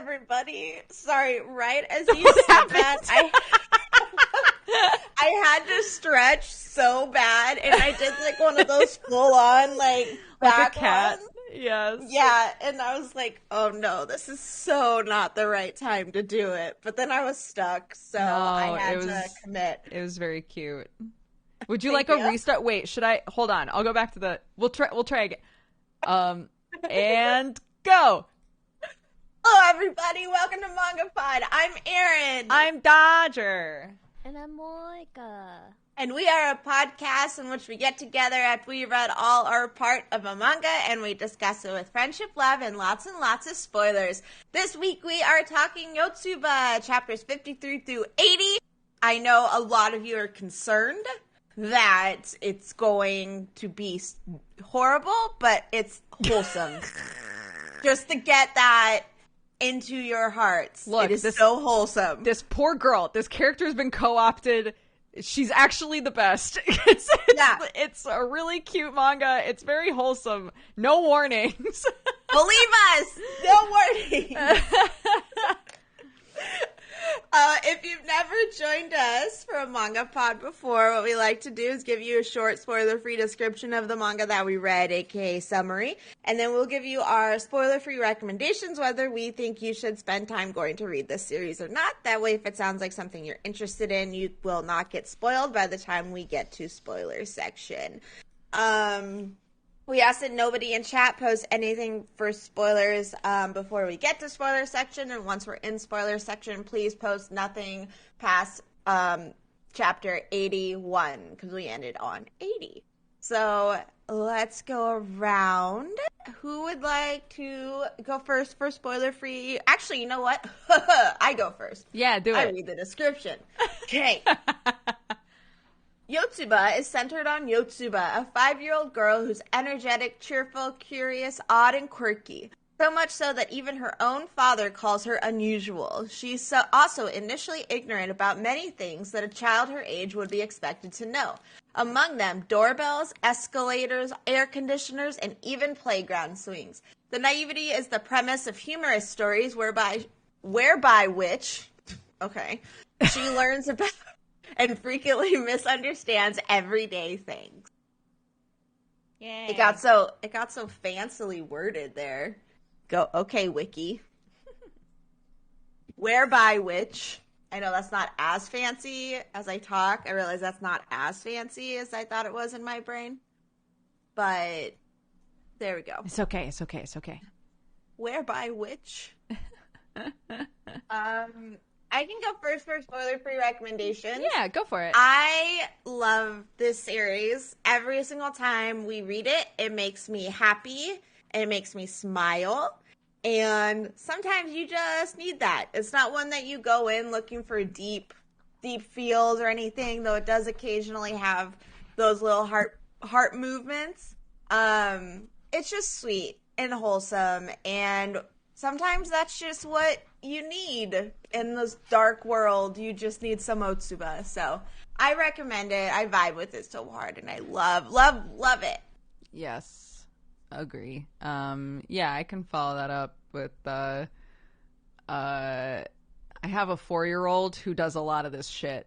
everybody. Sorry, right as you said that, I had to stretch so bad, and I did like one of those full-on like back a cat. ones. Yes. Yeah, and I was like, oh no, this is so not the right time to do it. But then I was stuck, so I had to commit. It was very cute. Would you Thank like a you. restart? Wait, should I? Hold on. I'll go back to the. We'll try again. And go. Hello, everybody. Welcome to MangaPod. I'm Erin. I'm Dodger. And I'm Moeka. And we are a podcast in which we get together after we read all or part of a manga and we discuss it with friendship, love, and lots of spoilers. This week we are talking Yotsuba, chapters 53 through 80. I know a lot of you are concerned that it's going to be horrible, but it's wholesome. Just to get that into your hearts. Look, it is so wholesome. This poor girl, this character has been co-opted. She's actually the best. It's a really cute manga. It's very wholesome. No warnings. Believe us. No warnings. If you've never joined us for a manga pod before, what we like to do is give you a short spoiler-free description of the manga that we read, aka summary, and then we'll give you our spoiler-free recommendations, whether we think you should spend time going to read this series or not. That way, if it sounds like something you're interested in, you will not get spoiled by the time we get to spoiler section. We ask that nobody in chat post anything for spoilers before we get to spoiler section, and once we're in spoiler section, please post nothing past chapter 81, because we ended on 80. So let's go around. Who would like to go first for spoiler-free? Actually, you know what? I go first. Yeah, do it. I read the description. Okay. Yotsuba is centered on Yotsuba, a 5-year-old girl who's energetic, cheerful, curious, odd, and quirky. So much so that even her own father calls her unusual. She's also initially ignorant about many things that a child her age would be expected to know. Among them, doorbells, escalators, air conditioners, and even playground swings. The naivety is the premise of humorous stories whereby which, okay, she learns about and frequently misunderstands everyday things. Yay. It got so fancily worded there. Go, okay, Wiki. Whereby which, I know that's not as fancy as I talk. I realize that's not as fancy as I thought it was in my brain. But there we go. It's okay. It's okay. It's okay. Whereby which. I can go first for spoiler-free recommendations. Yeah, go for it. I love this series. Every single time we read it, it makes me happy. It makes me smile. And sometimes you just need that. It's not one that you go in looking for deep feels or anything, though it does occasionally have those little heart movements. It's just sweet and wholesome, and sometimes that's just what you need in this dark world. You just need some Yotsuba. So I recommend it. I vibe with it so hard, and I love it. Yes, agree. Yeah, I can follow that up with I have a 4-year-old who does a lot of this shit.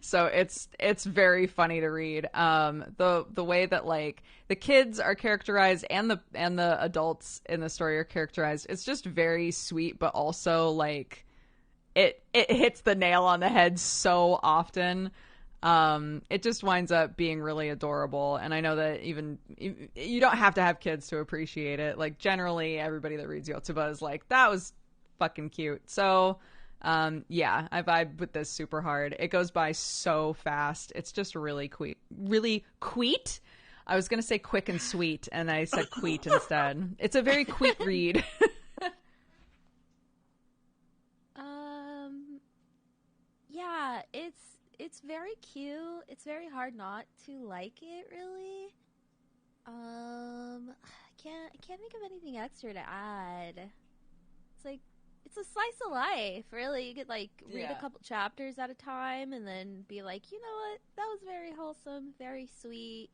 So it's very funny to read. The way that like the kids are characterized and the adults in the story are characterized, it's just very sweet, but also like it hits the nail on the head so often. It just winds up being really adorable, and I know that even you don't have to have kids to appreciate it. Like generally everybody that reads Yotsuba is like, that was fucking cute. So yeah, I vibe with this super hard. It goes by so fast. It's just really queet. I was gonna say quick and sweet, and I said queet instead. It's a very queet read. Yeah, it's very cute. It's very hard not to like it, really. I can't think of anything extra to add. It's like, it's a slice of life, really. You could like read a couple chapters at a time and then be like, you know what, that was very wholesome, very sweet.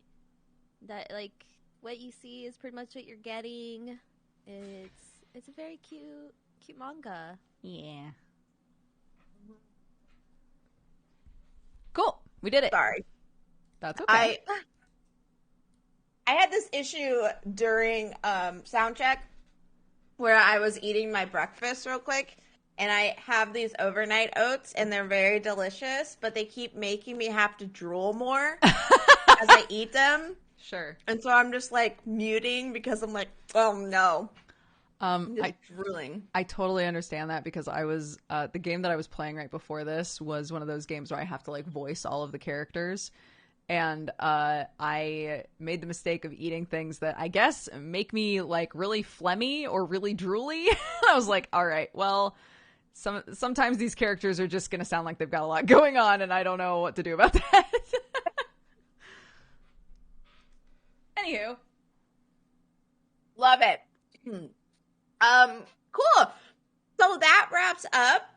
That like what you see is pretty much what you're getting. It's a very cute cute manga. Yeah. Cool. We did it. Sorry. That's okay. I had this issue during sound check where I was eating my breakfast real quick, and I have these overnight oats, and they're very delicious, but they keep making me have to drool more as I eat them. Sure. And so I'm just like muting because I'm like, oh no. I'm just drooling. I totally understand that because I was the game that I was playing right before this was one of those games where I have to like voice all of the characters. And I made the mistake of eating things that I guess make me like really phlegmy or really drooly. I was like, all right, well, sometimes these characters are just going to sound like they've got a lot going on, and I don't know what to do about that. Anywho. Love it. Cool. So that wraps up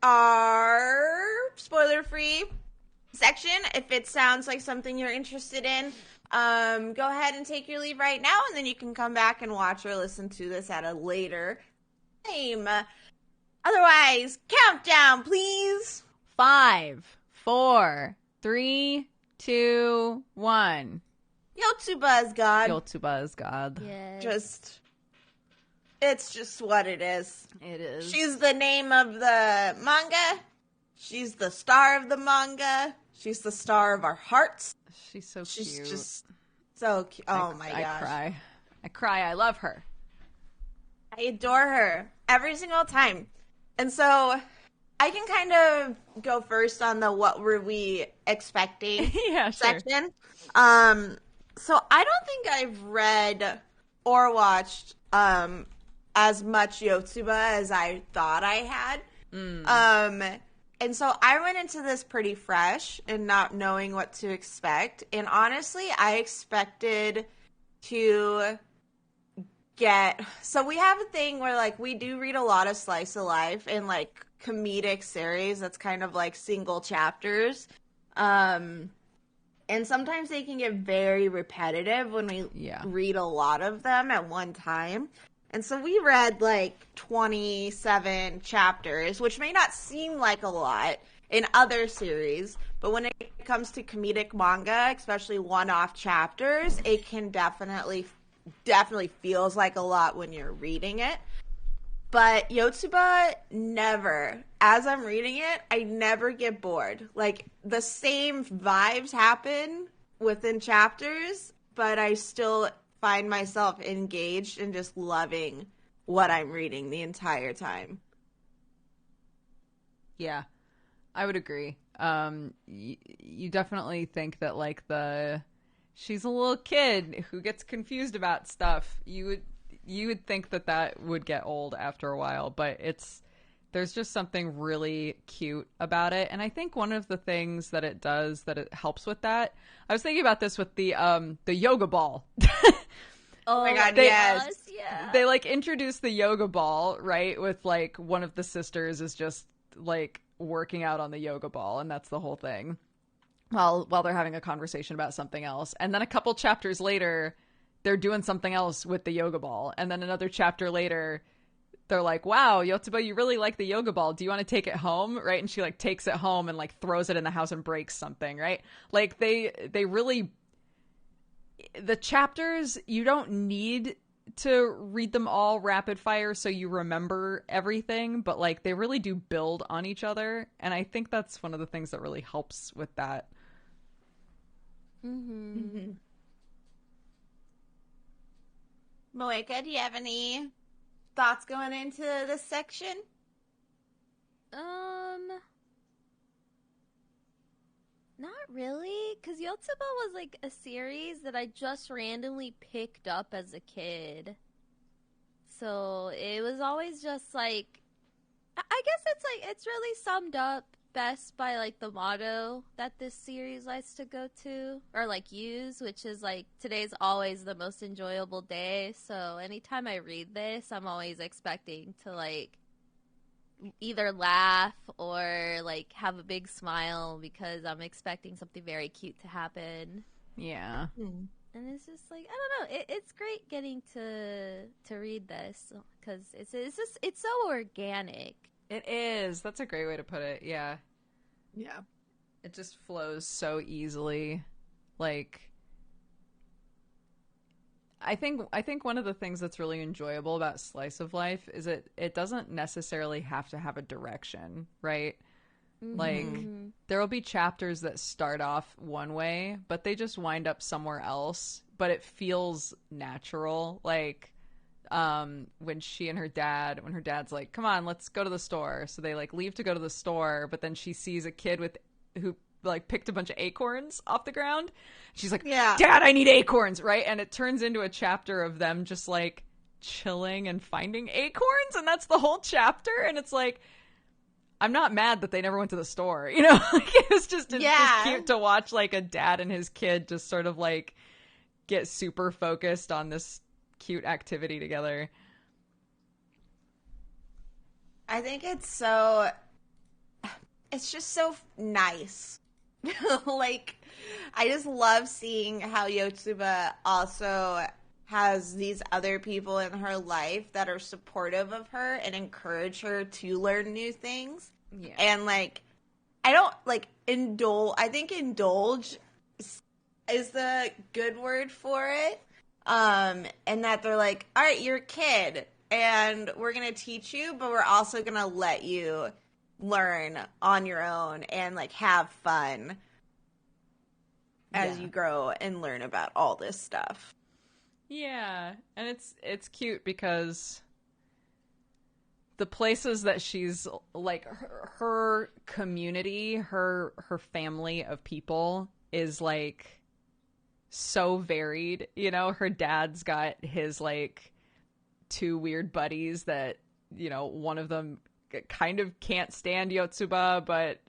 our spoiler-free section. If it sounds like something you're interested in, go ahead and take your leave right now, and then you can come back and watch or listen to this at a later time. Otherwise, countdown, please. 5, 4, 3, 2, 1. Yotsuba is God. Yotsuba is God. Yes. It's just what it is. It is. She's the name of the manga. She's the star of the manga. She's the star of our hearts. She's so She's cute. just so cute. Oh my gosh. I cry. I love her. I adore her every single time. And so I can kind of go first on the what were we expecting Yeah, sure. section. So I don't think I've read or watched as much Yotsuba as I thought I had. And so I went into this pretty fresh and not knowing what to expect. And honestly, I expected to so we have a thing where like we do read a lot of slice of life and like comedic series that's kind of like single chapters. And sometimes they can get very repetitive when we read a lot of them at one time. And so we read like 27 chapters, which may not seem like a lot in other series, but when it comes to comedic manga, especially one-off chapters, it can definitely feels like a lot when you're reading it. But Yotsuba, never. As I'm reading it, I never get bored. Like, the same vibes happen within chapters, but I still find myself engaged and just loving what I'm reading the entire time. Yeah, I would agree. You definitely think that like she's a little kid who gets confused about stuff. You would think that would get old after a while, but there's just something really cute about it. And I think one of the things that it does that it helps with that, I was thinking about this with the yoga ball. Oh my god, yes. They like introduce the yoga ball, right? With like one of the sisters is just like working out on the yoga ball, and that's the whole thing. While they're having a conversation about something else. And then a couple chapters later, they're doing something else with the yoga ball. And then another chapter later, they're like, wow, Yotsuba, you really like the yoga ball. Do you want to take it home? Right? And she like takes it home and like throws it in the house and breaks something, right? Like they really, the chapters, you don't need to read them all rapid fire so you remember everything, but like they really do build on each other. And I think that's one of the things that really helps with that. Mm-hmm. Moeka, do you have any thoughts going into this section? Not really, because Yotsuba was like a series that I just randomly picked up as a kid. So it was always just like, I guess it's really summed up best by like the motto that this series likes to go to or like use, which is like today's always the most enjoyable day. So anytime I read this, I'm always expecting to like either laugh or like have a big smile because I'm expecting something very cute to happen. Yeah. And it's just like, I don't know, it's great getting to read this because it's so organic. It is. That's a great way to put it. Yeah. Yeah. It just flows so easily. Like, I think one of the things that's really enjoyable about slice of life is it doesn't necessarily have to have a direction, right? Like, there will be chapters that start off one way, but they just wind up somewhere else, but it feels natural. Like, when she and her dad, when her dad's like, come on, let's go to the store. So they like leave to go to the store, but then she sees a kid who like picked a bunch of acorns off the ground. She's like, yeah, Dad, I need acorns, right? And it turns into a chapter of them just like chilling and finding acorns, and that's the whole chapter. And it's like, I'm not mad that they never went to the store, you know? Like, it's just cute to watch like a dad and his kid just sort of like get super focused on this cute activity together. I think it's just so nice. Like, I just love seeing how Yotsuba also has these other people in her life that are supportive of her and encourage her to learn new things. Yeah. And like, I don't like I think indulge is the good word for it. And that they're like, all right, you're a kid and we're going to teach you, but we're also going to let you learn on your own and like have fun as you grow and learn about all this stuff. Yeah, and it's cute because the places that she's like her community, her family of people is like so varied. You know, her dad's got his like two weird buddies that, you know, one of them kind of can't stand Yotsuba, but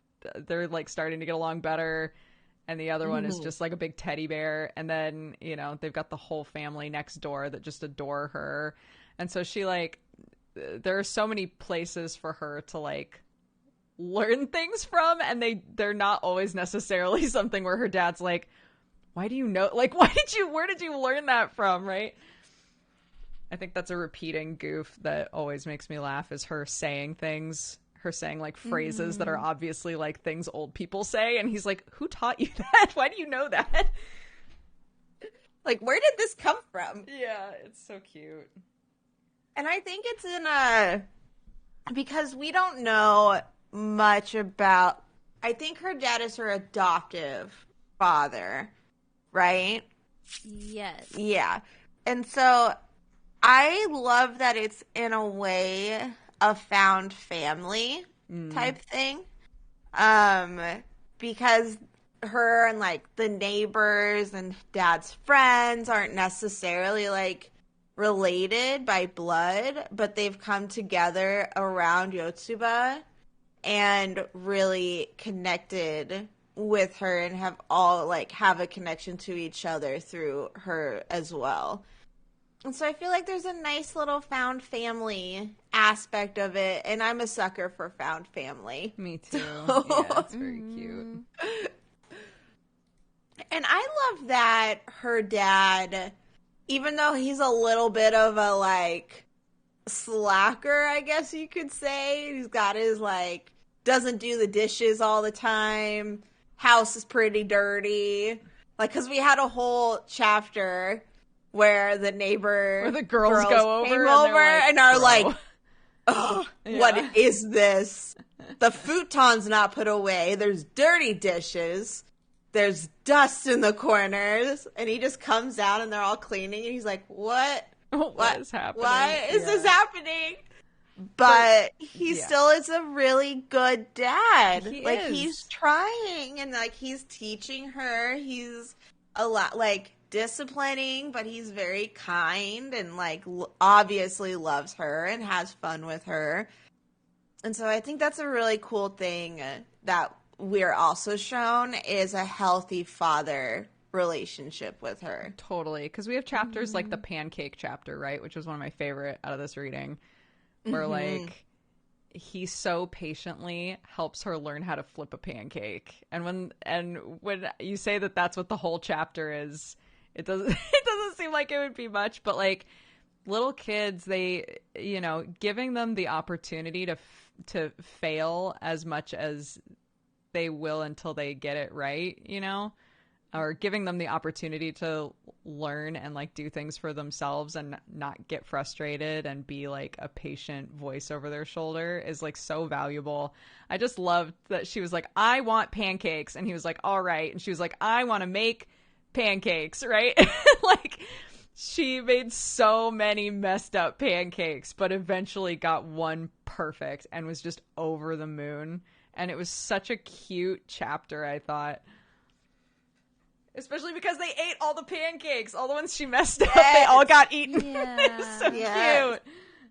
they're like starting to get along better. And the other one is just like a big teddy bear. And then, you know, they've got the whole family next door that just adore her. And so she like, there are so many places for her to like learn things from. And they're not always necessarily something where her dad's like, why do you know? Like, where did you learn that from? Right. I think that's a repeating goof that always makes me laugh is her saying things. Her saying like phrases that are obviously like things old people say, and he's like, who taught you that? Why do you know that? Like, where did this come from? Yeah, it's so cute. And I think it's because we don't know much about, I think her dad is her adoptive father, right? Yes. Yeah. And so I love that it's in a way a found family type thing. Because her and like the neighbors and dad's friends aren't necessarily like related by blood, but they've come together around Yotsuba and really connected with her and have all like have a connection to each other through her as well. And so I feel like there's a nice little found family aspect of it, and I'm a sucker for found family. Me too. Yeah, it's very cute. And I love that her dad, even though he's a little bit of a like slacker, I guess you could say, he's got his like doesn't do the dishes all the time, house is pretty dirty, like because we had a whole chapter where the girls go came over over and are bro. like, oh, what is this? The futon's not put away. There's dirty dishes. There's dust in the corners. And he just comes out and they're all cleaning. And he's like, what? What is happening? Why is this happening? But he still is a really good dad. He's trying and like he's teaching her. He's a lot like disciplining, but he's very kind and like obviously loves her and has fun with her. And so I think that's a really cool thing that we're also shown is a healthy father relationship with her. Totally, because we have chapters like the pancake chapter, right, which was one of my favorite out of this reading, where like he so patiently helps her learn how to flip a pancake. And when you say that that's what the whole chapter is, it doesn't it doesn't seem like it would be much, but like little kids, they, you know, giving them the opportunity to fail as much as they will until they get it right, you know, or giving them the opportunity to learn and like do things for themselves and not get frustrated and be like a patient voice over their shoulder is like so valuable. I just loved that she was like, I want pancakes. And he was like, all right. And she was like, I want to make pancakes, right? Like she made so many messed up pancakes, but eventually got one perfect and was just over the moon. And it was such a cute chapter, I thought. Especially because they ate all the pancakes. All the ones she messed up, they all got eaten. Yeah. It was so cute.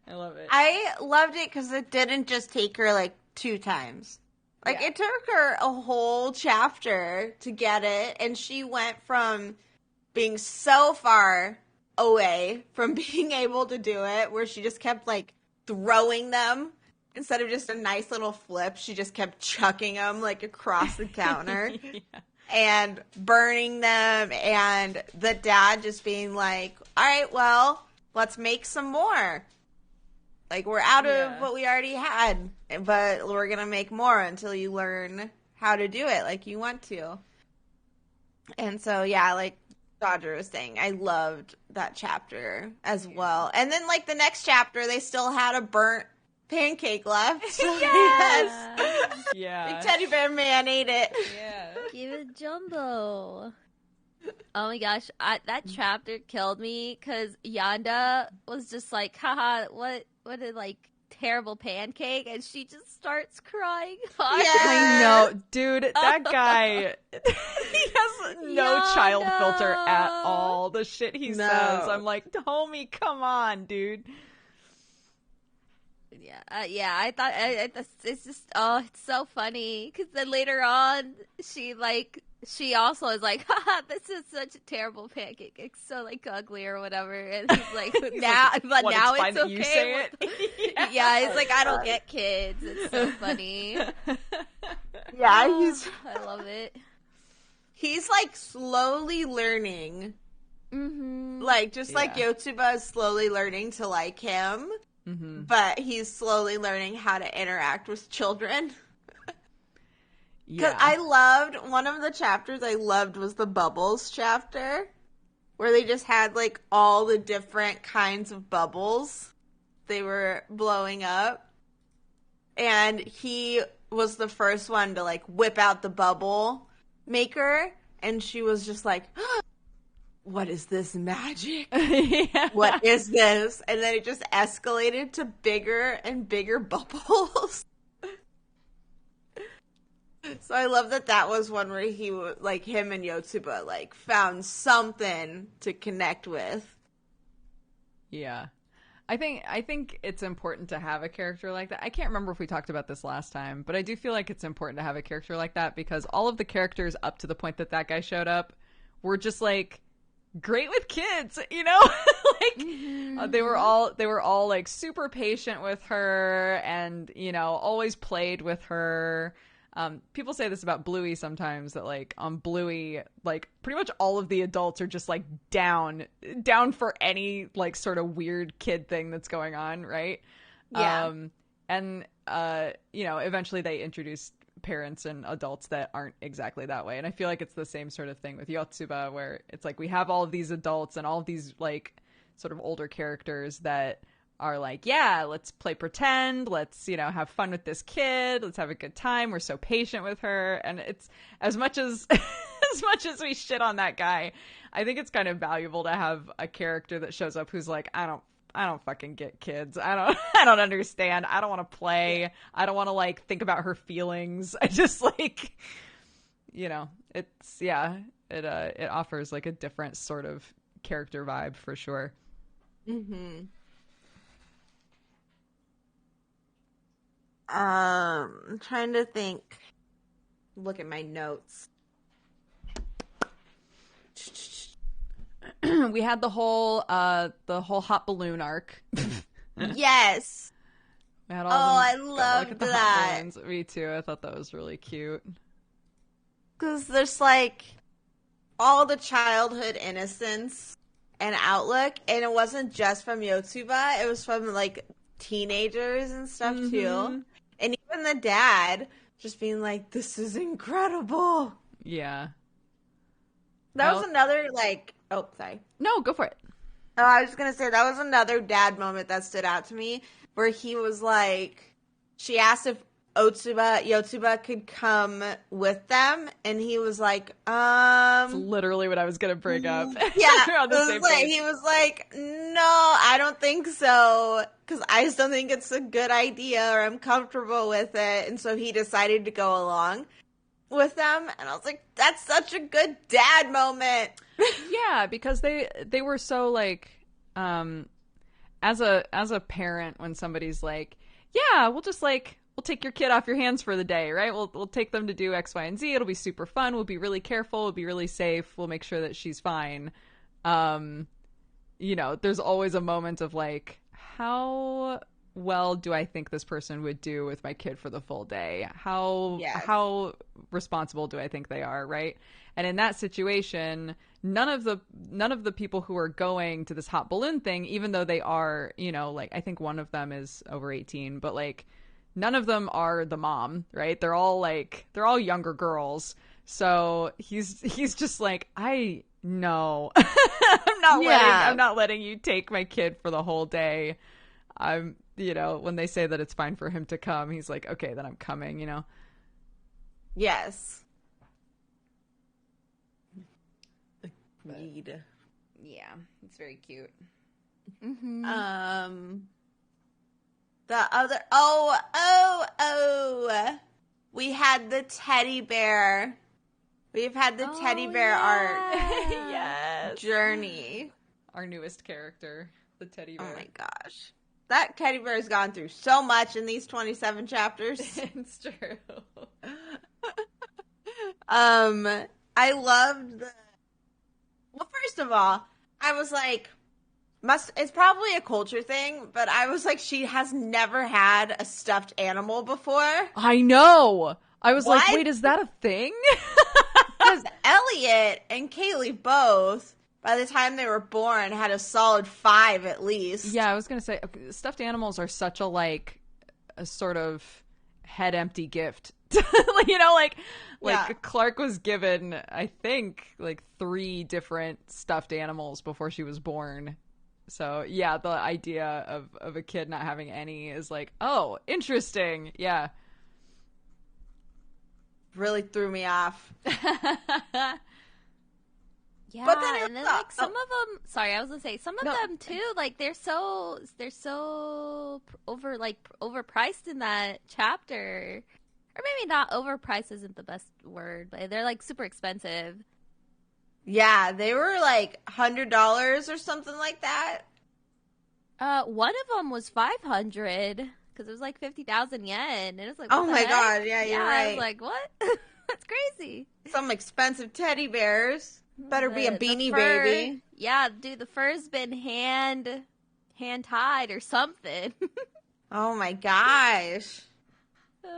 I love it. I loved it because it didn't just take her like 2 times. Like it took her a whole chapter to get it, and she went from being so far away from being able to do it, where she just kept like throwing them instead of just a nice little flip. She just kept chucking them like across the counter. Yeah. And burning them, and the dad just being like, all right, well, let's make some more. Like, we're out of what we already had, but we're going to make more until you learn how to do it like you want to. And so, yeah, like Dodger was saying, I loved that chapter as well. And then, like, the next chapter, they still had a burnt pancake left. Yes! Yeah. Big Teddy Bear Man ate it. Yeah. Give it Jumbo. Oh my gosh, that chapter killed me because Yanda was just like, haha, what a like terrible pancake, and she just starts crying. I know, dude, that guy, he has no child filter at all. The shit he says, I'm like, homie, come on, dude. Yeah, I thought it's just it's so funny because then later on she also is like, haha, this is such a terrible pancake. It's so like ugly or whatever, and he's like, now, but now it's okay. You say it. Yeah, it's like I don't get kids. It's so funny. Yeah, I love it. He's like slowly learning. Mm-hmm. Like just like Yotsuba is slowly learning to like him. Mm-hmm. But he's slowly learning how to interact with children. Because I loved, one of the chapters I loved was the bubbles chapter, where they just had like all the different kinds of bubbles they were blowing up. And he was the first one to like whip out the bubble maker. And she was just like, what is this magic? Yeah. What is this? And then it just escalated to bigger and bigger bubbles. So I love that was one where he like him and Yotsuba like found something to connect with. Yeah. I think it's important to have a character like that. I can't remember if we talked about this last time, but I do feel like it's important to have a character like that because all of the characters up to the point that guy showed up were just like great with kids, you know. Like they were all like super patient with her and, you know, always played with her. People say this about Bluey sometimes, that like on Bluey, like pretty much all of the adults are just like down for any like sort of weird kid thing that's going on, right? Yeah. And you know, eventually they introduced parents and adults that aren't exactly that way. And I feel like it's the same sort of thing with Yotsuba, where it's like we have all of these adults and all of these like sort of older characters that are like, yeah, let's play pretend, let's, you know, have fun with this kid, let's have a good time, we're so patient with her. And it's as much as we shit on that guy, I think it's kind of valuable to have a character that shows up who's like, I don't fucking get kids. I don't understand. I don't want to play. I don't want to like think about her feelings. I just like, you know, it offers like a different sort of character vibe for sure. Mm-hmm. I'm trying to think. Look at my notes. We had the whole hot balloon arc. Yes. We had all I them, loved at the hot that. balloons. Me too. I thought that was really cute. Because there's like, all the childhood innocence and outlook, and it wasn't just from Yotsuba, it was from like teenagers and stuff too. And even the dad just being like, this is incredible. Yeah. That was another like, oh, sorry. No, go for it. Oh, I was just gonna say that was another dad moment that stood out to me, where he was like, she asked if Yotsuba could come with them, and he was like, That's literally what I was gonna bring up. Yeah, We're on the same page. he was like, no, I don't think so, because I just don't think it's a good idea, or I'm comfortable with it, and so he decided to go along with them, and I was like, that's such a good dad moment. Yeah, because they were so like, as a parent, when somebody's like, yeah, we'll take your kid off your hands for the day, right? We'll take them to do X, Y, and Z. It'll be super fun. We'll be really careful. We'll be really safe. We'll make sure that she's fine. There's always a moment of like, how well do I think this person would do with my kid for the full day? How responsible do I think they are, right? And in that situation, none of the people who are going to this hot balloon thing, even though they are, like, I think one of them is over 18, but like none of them are the mom, right? They're all younger girls. So he's just like, I know. I'm not letting you take my kid for the whole day. When they say that it's fine for him to come, he's like, okay, then I'm coming, Yes. Agreed. Yeah, it's very cute. The we had the teddy bear. We've had the teddy bear arc. Yes. Journey. Our newest character, the teddy bear. Oh my gosh. That teddy bear has gone through so much in these 27 chapters. It's true. I loved well, first of all, I was like, it's probably a culture thing, but I was like, she has never had a stuffed animal before. I know. I was like, What? wait, is that a thing? Because Elliot and Kaylee both, by the time they were born, had a solid 5 at least. Yeah, I was going to say, stuffed animals are such a sort of head empty gift. Clark was given, I think, 3 different stuffed animals before she was born. So yeah, the idea of a kid not having any is like, oh, interesting. Yeah. Really threw me off. Yeah, but then and then some of them. Sorry, I was gonna say some of them too. Like they're so overpriced in that chapter, or maybe not overpriced isn't the best word, but they're super expensive. Yeah, they were $100 or something like that. One of them was 500 because it was 50,000 yen, and it was oh what my the god, heck? yeah, you're right. I was like, what? That's crazy. Some expensive teddy bears. Better be a beanie baby. Yeah, dude, the fur's been hand tied or something. Oh my gosh.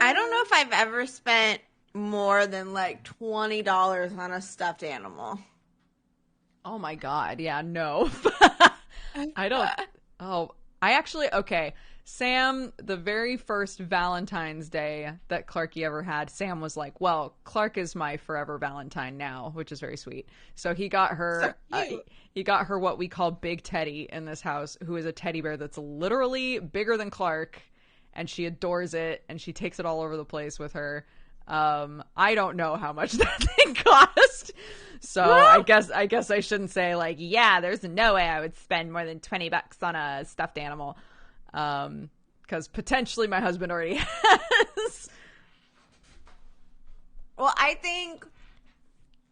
I don't know if I've ever spent more than $20 on a stuffed animal. Oh my god, yeah, no. I don't. Oh, I actually, okay. Sam, the very first Valentine's Day that Clarky ever had, Sam was like, well, Clark is my forever Valentine now, which is very sweet. So he got her, he got her what we call Big Teddy in this house, who is a teddy bear that's literally bigger than Clark, and she adores it, and she takes it all over the place with her. I don't know how much that thing cost. So I guess I shouldn't say yeah, there's no way I would spend more than $20 on a stuffed animal. Because potentially my husband already has. Well, I think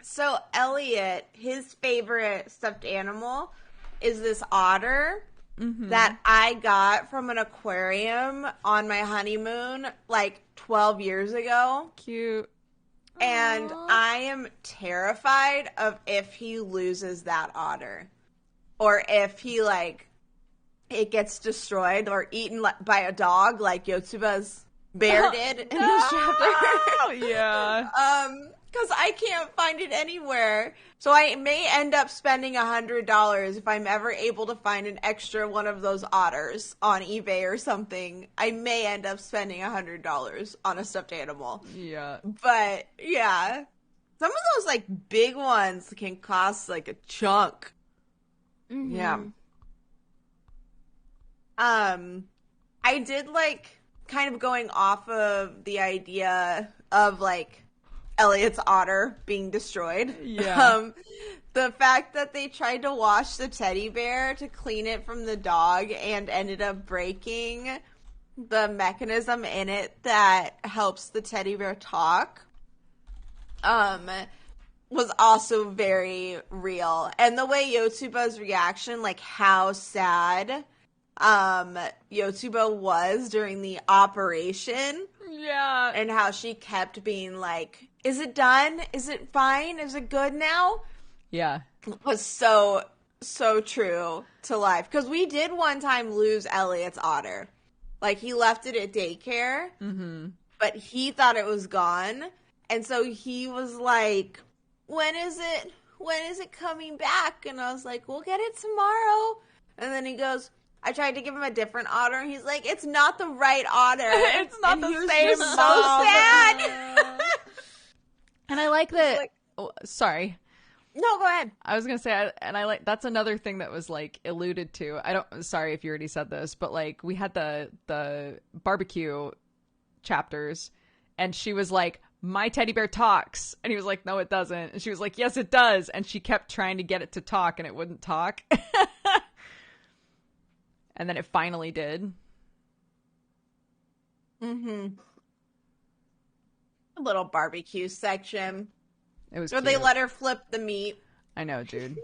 so. Elliot, his favorite stuffed animal is this otter that I got from an aquarium on my honeymoon 12 years ago. Cute. And I am terrified of if he loses that otter, or if he it gets destroyed or eaten by a dog like Yotsuba's bear did in his chapter. Yeah. because I can't find it anywhere. So I may end up spending $100 if I'm ever able to find an extra one of those otters on eBay or something. I may end up spending $100 on a stuffed animal. Yeah. But yeah, some of those like big ones can cost like a chunk. Mm-hmm. Yeah. I did like kind of going off of the idea of like Elliot's otter being destroyed. Yeah. The fact that they tried to wash the teddy bear to clean it from the dog and ended up breaking the mechanism in it that helps the teddy bear talk, was also very real. And the way Yotsuba's reaction, like how sad Yotsuba was during the operation, Yeah. and how she kept being like, is it done? Is it fine? Is it good now? Yeah. Was so true to life. Because we did one time lose Elliot's otter. Like, he left it at daycare, but he thought it was gone. And so he was like, when is it coming back? And I was like, we'll get it tomorrow. And then he goes, I tried to give him a different otter, and he's like, it's not the right otter. It's not the same so mom. sad. And I like that. Like- sorry. No, go ahead. I was gonna say, and I like that's another thing that was like alluded to. Sorry if you already said this, but like we had the barbecue chapters, and she was like, my teddy bear talks, and he was like, no, it doesn't, and she was like, yes, it does, and she kept trying to get it to talk, and it wouldn't talk, and then it finally did. A little barbecue section. It was Where cute. they let her flip the meat. I know, dude.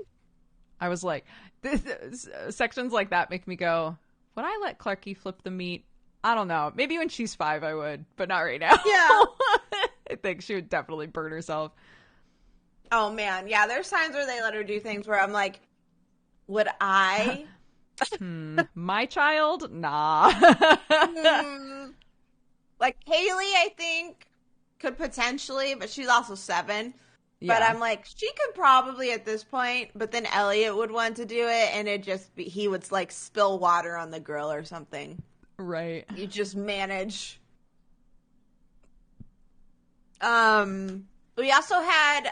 I was like, sections like that make me go, would I let Clarky flip the meat? I don't know. Maybe when she's 5 I would, but not right now. Yeah. I think she would definitely burn herself. Oh, man. Yeah, there's times where they let her do things where I'm like, would I? My child? Nah. Like, Haley, I think, could potentially, but she's also 7. Yeah. But I'm like, she could probably at this point, but then Elliot would want to do it, and he would, like, spill water on the grill or something. Right. You just manage. We also had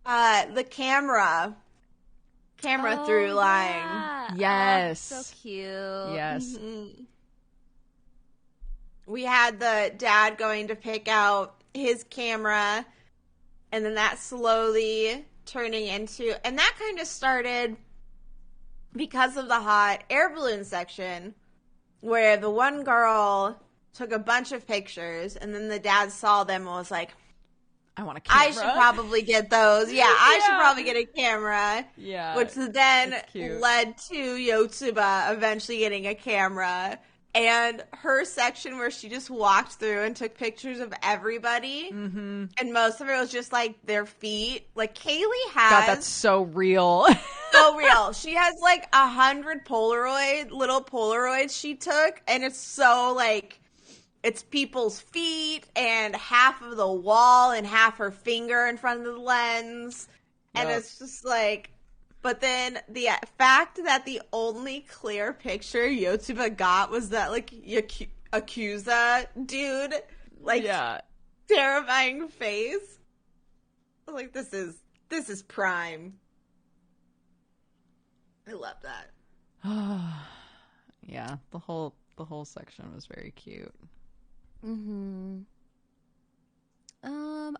the camera through line. Yeah. Yes. Oh, so cute. Yes. We had the dad going to pick out his camera, and then that slowly turning into, and that kind of started because of the hot air balloon section, where the one girl took a bunch of pictures, and then the dad saw them and was like, I want a camera. I should probably get those. Yeah, I should probably get a camera. Yeah. Which then it's cute. led to Yotsuba eventually getting a camera. And her section where she just walked through and took pictures of everybody. Mm-hmm. And most of it was just like their feet. Like Kaylee has. God, that's so real. So real. She has like 100 little Polaroids she took. And it's so like, it's people's feet and half of the wall and half her finger in front of the lens. And Yep. it's just like, but then the fact that the only clear picture Yotsuba got was that like Yakuza dude, like Yeah. terrifying face. I was like, this is prime. I love that. Yeah, the whole section was very cute.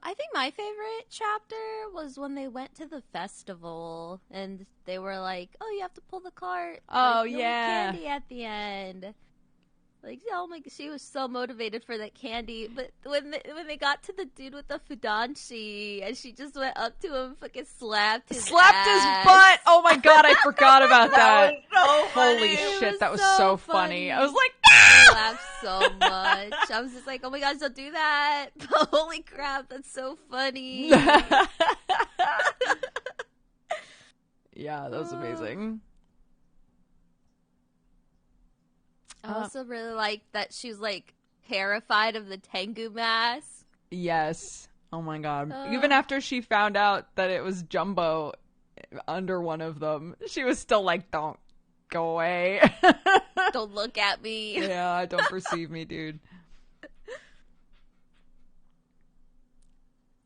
I think my favorite chapter was when they went to the festival and they were like, "Oh, you have to pull the cart." Oh, like, no yeah. candy at the end. Like, oh my, she was so motivated for that candy. But when they got to the dude with the fudanshi and she just went up to him, fucking slapped his ass. butt. Oh my god, I forgot about that. That was so funny. Holy It shit, was that was so so funny. funny. I was like, I laughed so much. I was just like, oh my gosh, don't do that. Holy crap, that's so funny. yeah, that was amazing. I also really like that she was like terrified of the Tengu mask. Yes. Oh my god. Even after she found out that it was Jumbo under one of them, she was still like, don't go away. Don't look at me. Yeah, don't perceive me, dude.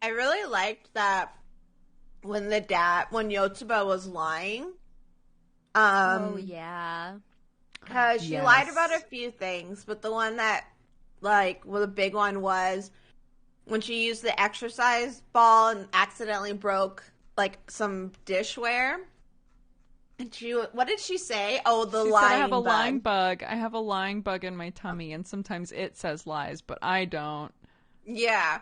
I really liked that when Yotsuba was lying. Oh, yeah. Because she lied about a few things, but the one that, like, well, the big one was when she used the exercise ball and accidentally broke, like, some dishware. And what did she say? Oh, she lying said, I have a bug. lying bug. I have a lying bug in my tummy, and sometimes it says lies, but I don't. Yeah.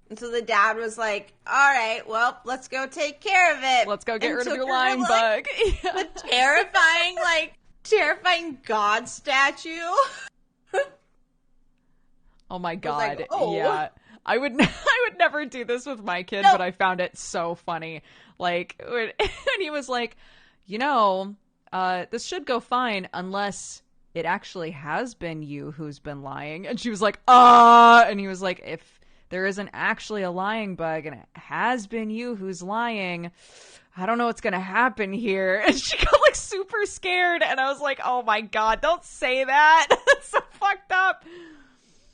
And so the dad was like, all right, well, let's go take care of it. Let's go get rid of your her, lying like, bug. The terrifying God statue. Oh my god. Like, oh. Yeah. I would never do this with my kid, but I found it so funny. Like, when he was like, this should go fine unless it actually has been you who's been lying. And she was like, and he was like, if there isn't actually a lying bug and it has been you who's lying, I don't know what's going to happen here. And she got like super scared. And I was like, oh my God, don't say that. That's so fucked up.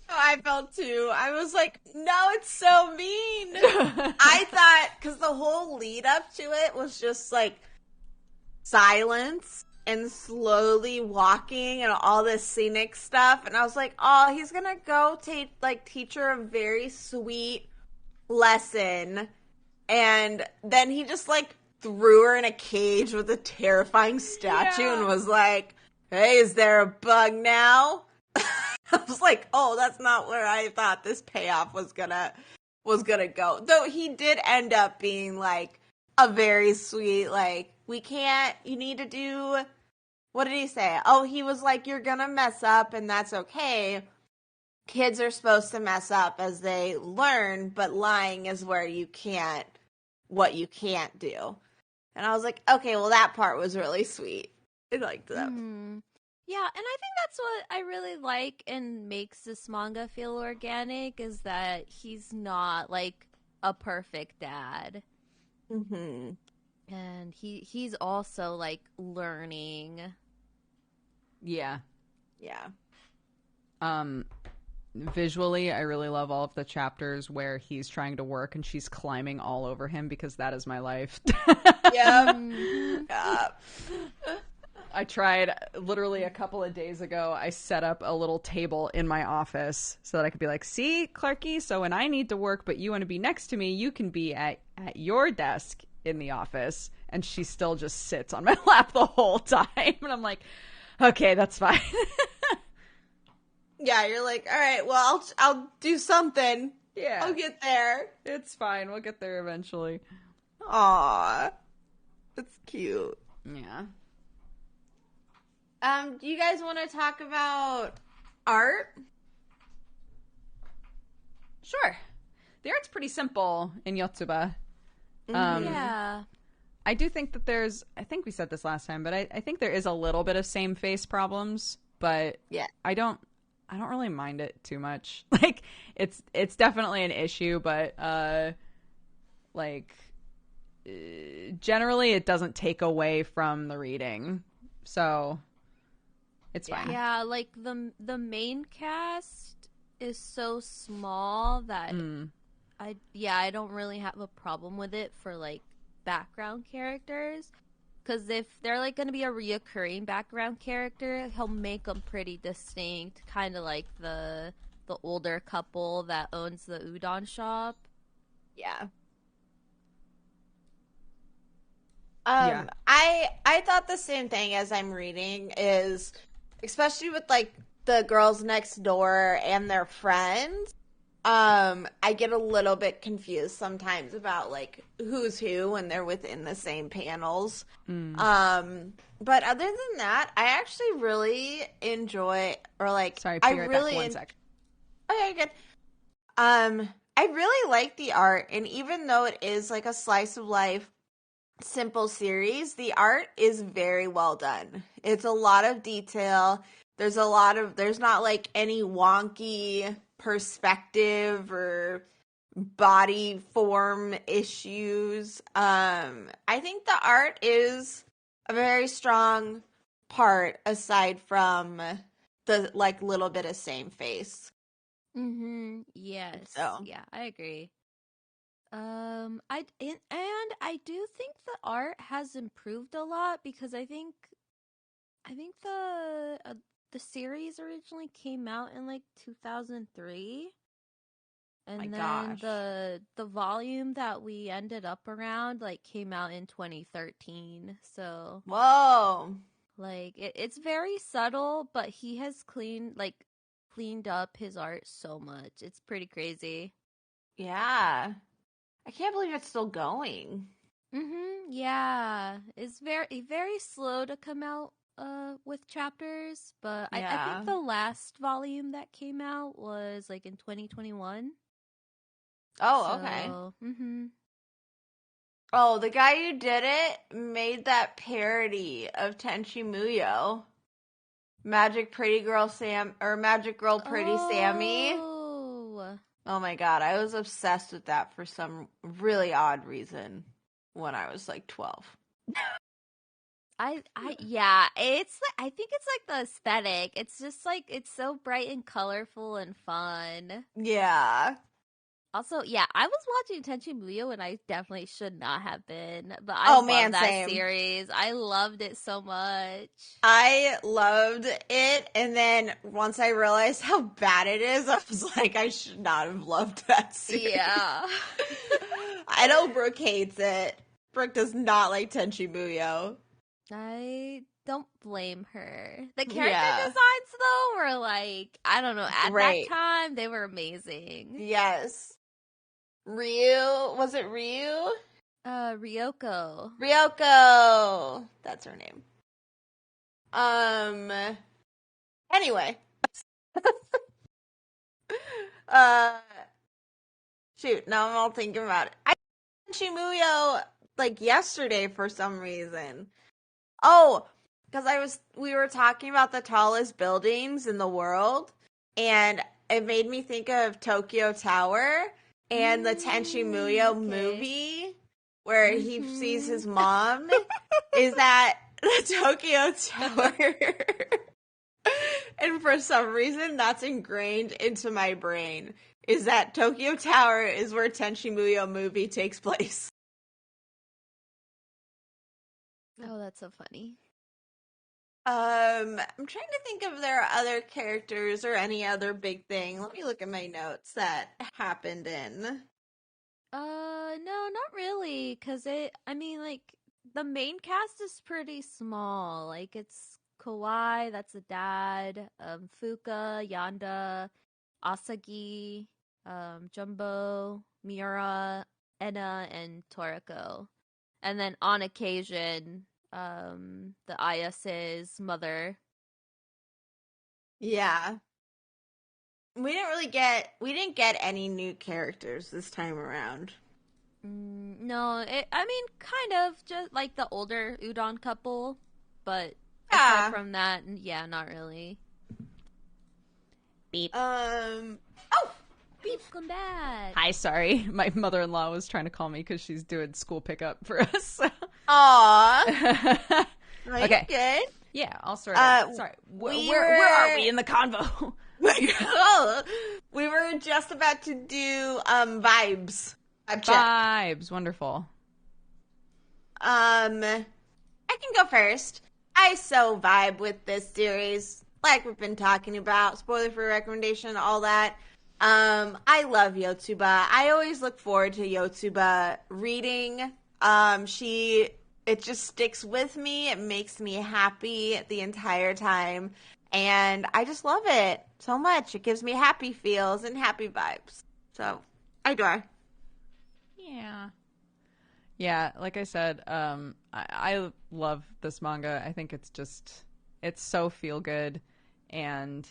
I felt too. I was like, no, it's so mean. I thought, because the whole lead up to it was just like silence and slowly walking and all this scenic stuff. And I was like, oh, he's going to go teach her a very sweet lesson. And then he just like threw her in a cage with a terrifying statue and was like, hey, is there a bug now? I was like, oh, that's not where I thought this payoff was gonna go. Though he did end up being like a very sweet, like, you need to do, what did he say? Oh, he was like, you're gonna mess up and that's okay. Kids are supposed to mess up as they learn, but lying is what you can't do. And I was like, okay, well, that part was really sweet. I liked that. Mm-hmm. Yeah, and I think that's what I really like and makes this manga feel organic is that he's not like a perfect dad. Mm-hmm. And he's also like learning. Yeah. Yeah. Visually, I really love all of the chapters where he's trying to work and she's climbing all over him because that is my life. Yep. I tried literally a couple of days ago. I set up a little table in my office so that I could be like, see, Clarky, so when I need to work, but you want to be next to me, you can be at your desk in the office. And she still just sits on my lap the whole time. And I'm like, okay, that's fine. Yeah, you're like, all right, well, I'll do something. Yeah. I'll get there. It's fine. We'll get there eventually. Aw. That's cute. Yeah. Do you guys want to talk about art? Sure. The art's pretty simple in Yotsuba. Yeah. I do think that I think we said this last time, but I think there is a little bit of same face problems, but yeah, I don't really mind it too much. Like it's definitely an issue, but generally it doesn't take away from the reading. So it's fine. Yeah, like the main cast is so small that I don't really have a problem with it for like background characters, because if they're like going to be a reoccurring background character, he'll make them pretty distinct, kind of like the older couple that owns the udon shop. Yeah. Yeah. I thought the same thing as I'm reading is, especially with like the girls next door and their friends, I get a little bit confused sometimes about like who's who when they're within the same panels. But other than that, I actually really enjoy, or like, Sorry, I really back 1 sec. Okay, good. I really like the art, and even though it is like a slice of life simple series, the art is very well done. It's a lot of detail. There's not like any wonky perspective or body form issues. I think the art is a very strong part aside from the like little bit of same face. Yes. So. Yeah, I agree. And I do think the art has improved a lot because I think the series originally came out in like 2003, My and then gosh. the volume that we ended up around like came out in 2013. So Whoa. like it's very subtle, but he has cleaned up his art so much. It's pretty crazy. Yeah. I can't believe it's still going. Yeah. It's very slow to come out with chapters, but I Yeah. think the last volume that came out was like in 2021. Oh, okay. So, Oh, the guy who did it made that parody of Tenchi Muyo. Magic Pretty Girl Sam or Magic Girl Pretty Sammy. Oh. Oh my god, I was obsessed with that for some really odd reason when I was like 12. Yeah, I think it's like the aesthetic. It's just like it's so bright and colorful and fun. Yeah. Also, yeah, I was watching Tenchi Muyo and I definitely should not have been, but I Oh love man, that same. series. I loved it so much. I loved it, and then once I realized how bad it is, I was like, I should not have loved that series. Yeah. I know Brooke hates it. Brooke does not like Tenchi Muyo. I don't blame her. The character Yeah. designs though were like, I don't know, at Great. that time they were amazing. Yes. Was it Ryu? Ryoko. Ryoko. That's her name. Anyway. Shoot, now I'm all thinking about it. I watched Shimuyo like yesterday for some reason. Oh, because we were talking about the tallest buildings in the world, and it made me think of Tokyo Tower and the Tenchi Muyo Okay. movie where he sees his mom is at the Tokyo Tower. And for some reason, that's ingrained into my brain, is that Tokyo Tower is where Tenchi Muyo movie takes place. Oh, that's so funny. I'm trying to think if there are other characters or any other big thing. Let me look at my notes that happened in. No, not really, cause I mean, like, the main cast is pretty small. Like, it's Kawai, that's the dad, Fuka, Yanda, Asagi, Jumbo, Miura, Enna, and Toriko. And then on occasion, the Ayas's mother. Yeah. We didn't get any new characters this time around. No, I mean, kind of just like the older Udon couple, but Yeah. aside from that, yeah, not really. Beep. Oh, Beep, come back. Hi, sorry. My mother-in-law was trying to call me because she's doing school pickup for us. aw. Okay. Good. Yeah, I'll start it. Sorry. Where are we in the convo? We were just about to do vibes. Vibe check. Vibes. Wonderful. I can go first. I so vibe with this series, like we've been talking about. Spoiler free recommendation, all that. I love Yotsuba. I always look forward to Yotsuba reading. It just sticks with me. It makes me happy the entire time. And I just love it so much. It gives me happy feels and happy vibes. So, I adore. Yeah. Yeah, like I said, I love this manga. I think it's so feel good, and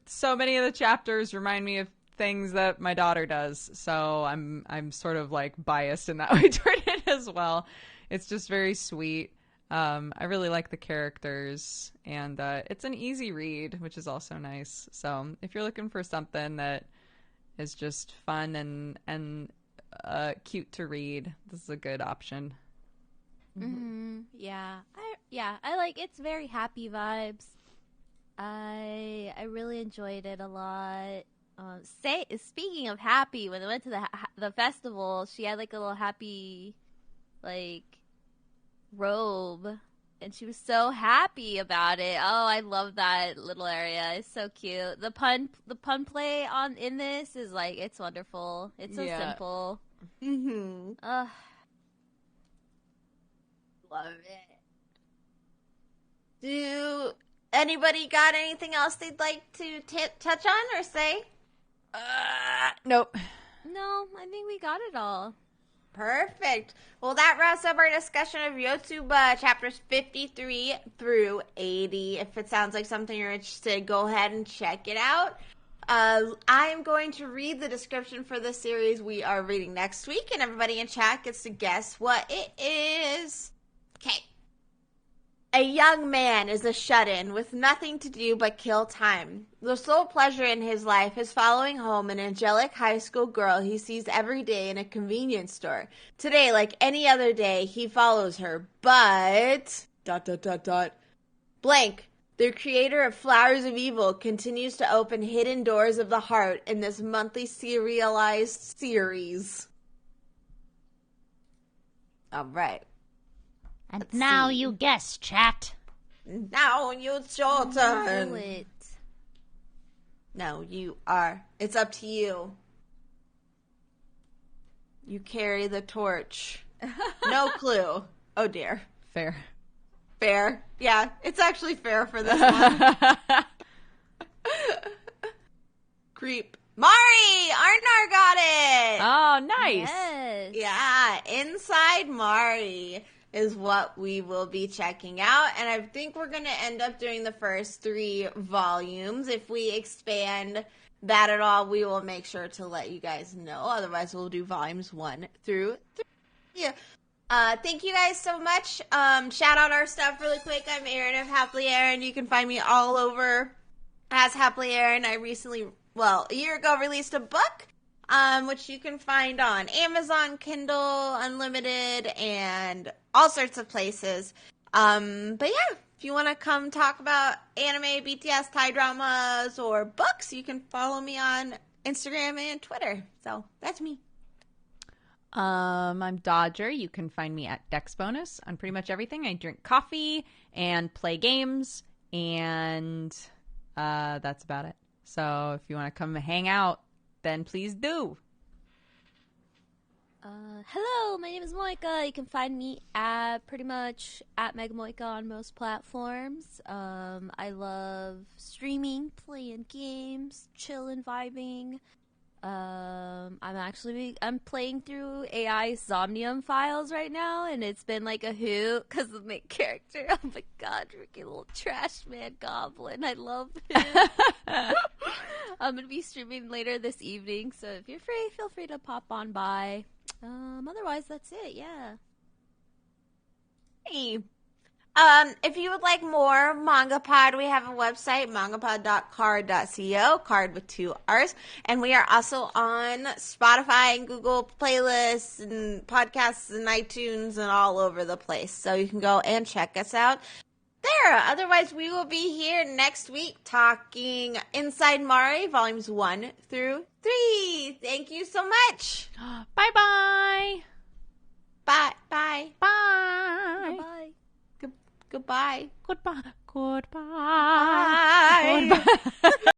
so many of the chapters remind me of things that my daughter does. So I'm sort of like biased in that way toward it as well. It's just very sweet. I really like the characters, and it's an easy read, which is also nice. So if you're looking for something that is just fun and cute to read, this is a good option. Yeah, I like it's very happy vibes. I really enjoyed it a lot. Speaking of happy, when I went to the festival, she had like a little happy like robe, and she was so happy about it. Oh, I love that little area. It's so cute. The pun play in this is like it's wonderful. It's so simple. Ugh. Love it. Do anybody got anything else they'd like to touch on or say? Nope. No, I think we got it all. Perfect. Well, that wraps up our discussion of Yotsuba chapters 53 through 80. If it sounds like something you're interested, go ahead and check it out. I'm going to read the description for the series we are reading next week, and everybody in chat gets to guess what it is. Okay. A young man is a shut-in with nothing to do but kill time. The sole pleasure in his life is following home an angelic high school girl he sees every day in a convenience store. Today, like any other day, he follows her, but... ... Blank, the creator of Flowers of Evil, continues to open hidden doors of the heart in this monthly serialized series. All right. And now you guess, chat. Now it's your turn. Do it. No, you are. It's up to you. You carry the torch. No clue. Oh dear. Fair. Fair. Yeah, it's actually fair for this one. Creep. Mari! Arnar got it! Oh, nice. Yes. Yeah, Inside Mari is what we will be checking out. And I think we're going to end up doing the first 3 volumes. If we expand that at all, we will make sure to let you guys know. Otherwise, we'll do volumes 1 through 3. Yeah. Thank you guys so much. Shout out our stuff really quick. I'm Erin of Happily Erin. You can find me all over as Happily Erin. I recently, a year ago, released a book, which you can find on Amazon, Kindle, Unlimited, and all sorts of places. But yeah, if you want to come talk about anime, BTS, Thai dramas, or books, you can follow me on Instagram and Twitter. So that's me. I'm Dodger. You can find me at Dex Bonus on pretty much everything. I drink coffee and play games, and that's about it. So if you want to come hang out, then please do. Hello, my name is Moeka. You can find me at pretty much at MegaMoeka on most platforms. I love streaming, playing games, chilling, vibing. I'm playing through AI Somnium Files right now, and it's been like a hoot because the main character, oh my god, freaking little trash man goblin. I love him. I'm gonna be streaming later this evening, so if you're free, feel free to pop on by. Otherwise, that's it, yeah. Hey. If you would like more MangaPod, we have a website, mangapod.card.co, card with 2 R's. And we are also on Spotify and Google Playlists and podcasts and iTunes and all over the place. So you can go and check us out there. Otherwise, we will be here next week talking Inside Mari, volumes 1 through 3. Thank you so much. Bye-bye. Bye. Bye. Bye. Bye. Goodbye. Goodbye. Goodbye. Bye. Goodbye.